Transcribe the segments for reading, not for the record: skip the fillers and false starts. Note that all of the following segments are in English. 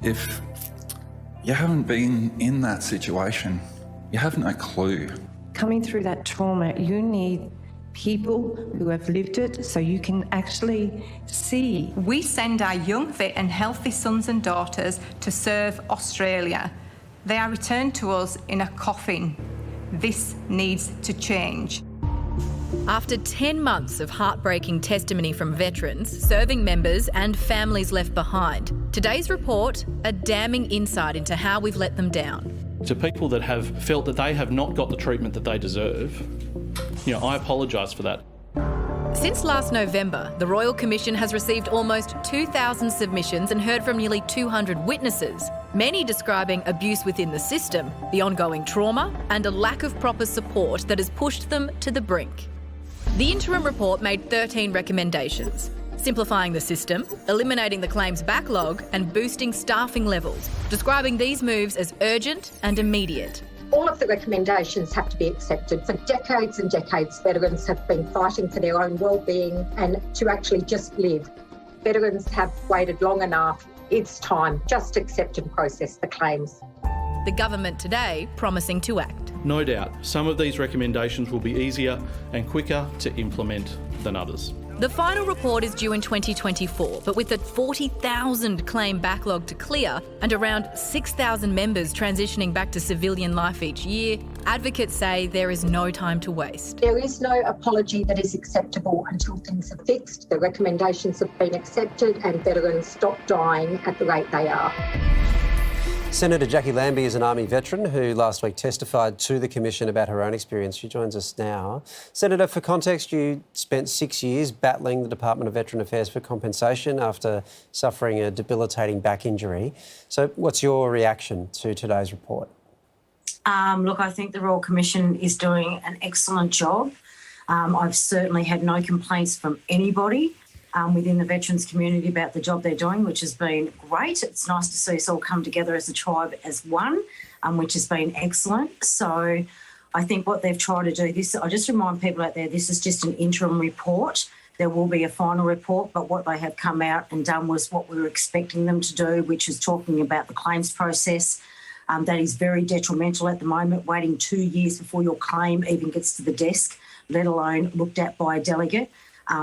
If you haven't been in that situation, you have no clue. Coming through that trauma, you need people who have lived it so you can actually see. We send our young, fit and healthy sons and daughters to serve Australia. They are returned to us in a coffin. This needs to change. After 10 months of heartbreaking testimony from veterans, serving members and families left behind, today's report, a damning insight into how we've let them down. To people that have felt that they have not got the treatment that they deserve, I apologise for that. Since last November, the Royal Commission has received almost 2,000 submissions and heard from nearly 200 witnesses, many describing abuse within the system, the ongoing trauma and a lack of proper support that has pushed them to the brink. The interim report made 13 recommendations, simplifying the system, eliminating the claims backlog and boosting staffing levels, describing these moves as urgent and immediate. All of the recommendations have to be accepted. For decades and decades, veterans have been fighting for their own well-being and to actually just live. Veterans have waited long enough. It's time. Just accept and process the claims. The government today promising to act. No doubt, some of these recommendations will be easier and quicker to implement than others. The final report is due in 2024, but with a 40,000 claim backlog to clear and around 6,000 members transitioning back to civilian life each year, advocates say there is no time to waste. There is no apology that is acceptable until things are fixed, the recommendations have been accepted and veterans stop dying at the rate they are. Senator Jacqui Lambie is an Army veteran who last week testified to the Commission about her own experience. She joins us now. Senator, for context, you spent 6 years battling the Department of Veteran Affairs for compensation after suffering a debilitating back injury. So what's your reaction to today's report? Look, I think the Royal Commission is doing an excellent job. I've certainly had no complaints from anybody within the veterans community about the job they're doing, which has been great. It's nice to see us all come together as a tribe as one, which has been excellent. So I think what they've tried to do, I just remind people out there, this is just an interim report. There will be a final report, but what they have come out and done was what we were expecting them to do, which is talking about the claims process. That is very detrimental at the moment, waiting 2 years before your claim even gets to the desk, let alone looked at by a delegate.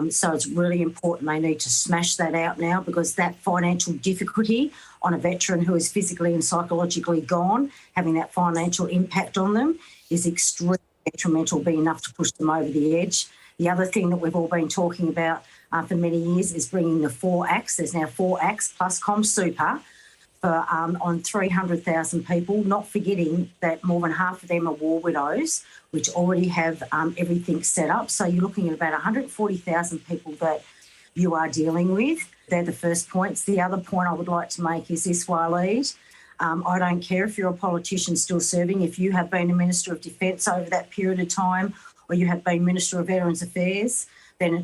So it's really important they need to smash that out now, because that financial difficulty on a veteran who is physically and psychologically gone, having that financial impact on them is extremely detrimental, be enough to push them over the edge. The other thing that we've all been talking about for many years is bringing the 4 acts. There's now 4 acts plus ComSuper for, on 300,000 people, not forgetting that more than half of them are war widows, which already have everything set up. So you're looking at about 140,000 people that you are dealing with. They're the first points. The other point I would like to make is this, Waleed. I don't care if you're a politician still serving, if you have been a Minister of Defence over that period of time, or you have been Minister of Veterans Affairs, then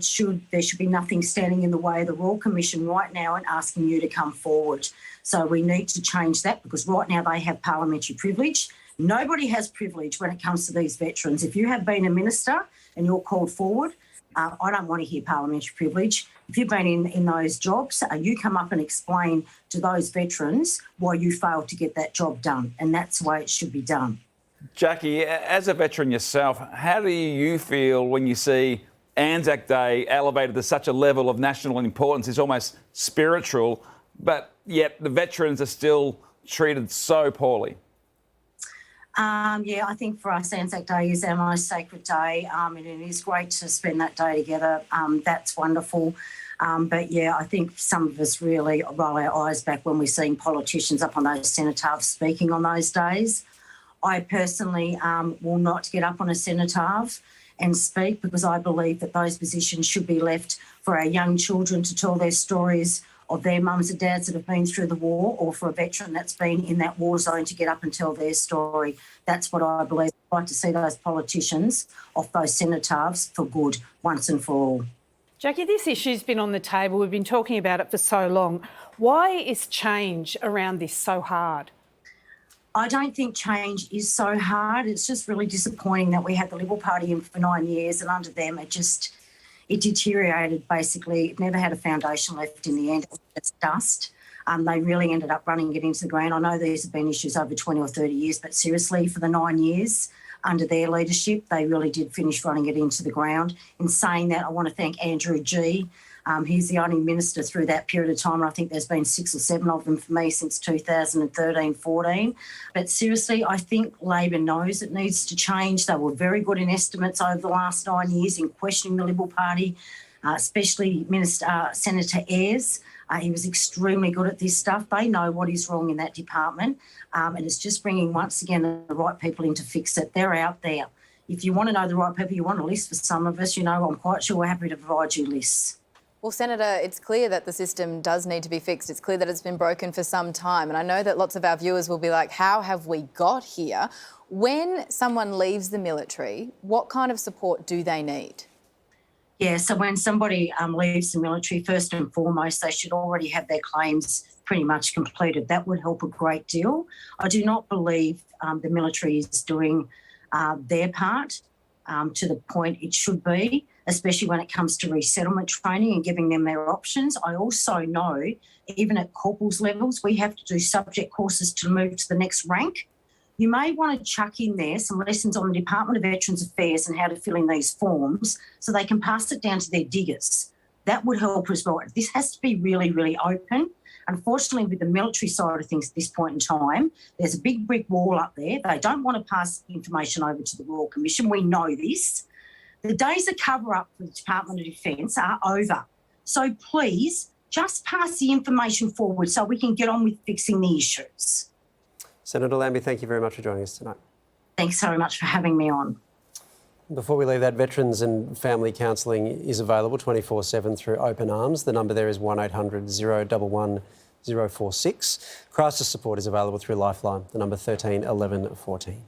there should be nothing standing in the way of the Royal Commission right now and asking you to come forward. So we need to change that, because right now they have parliamentary privilege. Nobody has privilege when it comes to these veterans. If you have been a minister and you're called forward, I don't want to hear parliamentary privilege. If you've been in those jobs, you come up and explain to those veterans why you failed to get that job done, and that's the way it should be done. Jacqui, as a veteran yourself, how do you feel when you see Anzac Day elevated to such a level of national importance? It's almost spiritual, but yet the veterans are still treated so poorly. Yeah, I think for us, Anzac Day is our most sacred day, and it is great to spend that day together. That's wonderful. But yeah, I think some of us really roll our eyes back when we're seeing politicians up on those cenotaphs speaking on those days. I personally will not get up on a cenotaph and speak, because I believe that those positions should be left for our young children to tell their stories of their mums and dads that have been through the war, or for a veteran that's been in that war zone to get up and tell their story. That's what I believe. I'd like to see those politicians off those cenotaphs for good, once and for all. Jacqui, this issue's been on the table. We've been talking about it for so long. Why is change around this so hard? I don't think change is so hard. It's just really disappointing that we had the Liberal Party in for 9 years, and under them it deteriorated basically. It never had a foundation left in the end. It was just dust. They really ended up running it into the ground. I know these have been issues over 20 or 30 years, but seriously, for the 9 years under their leadership, they really did finish running it into the ground. In saying that, I want to thank Andrew G. He's the only minister through that period of time, and I think there's been 6 or 7 of them for me since 2013-14. But seriously, I think Labor knows it needs to change. They were very good in estimates over the last 9 years in questioning the Liberal Party, especially Senator Ayres. He was extremely good at this stuff. They know what is wrong in that department, and it's just bringing, once again, the right people in to fix it. They're out there. If you want to know the right people, you want a list for some of us, I'm quite sure we're happy to provide you lists. Well, Senator, it's clear that the system does need to be fixed. It's clear that it's been broken for some time. And I know that lots of our viewers will be like, how have we got here? When someone leaves the military, what kind of support do they need? Yeah, so when somebody leaves the military, first and foremost, they should already have their claims pretty much completed. That would help a great deal. I do not believe the military is doing their part to the point it should be, especially when it comes to resettlement training and giving them their options. I also know, even at corporals levels, we have to do subject courses to move to the next rank. You may want to chuck in there some lessons on the Department of Veterans Affairs and how to fill in these forms so they can pass it down to their diggers. That would help as well. This has to be really, really open. Unfortunately, with the military side of things at this point in time, there's a big brick wall up there. They don't want to pass information over to the Royal Commission. We know this. The days of cover-up for the Department of Defence are over. So please, just pass the information forward so we can get on with fixing the issues. Senator Lambie, thank you very much for joining us tonight. Thanks so much for having me on. Before we leave that, Veterans and Family Counselling is available 24/7 through Open Arms. The number there is 1800 011 046. Crisis support is available through Lifeline, the number 13 11 14.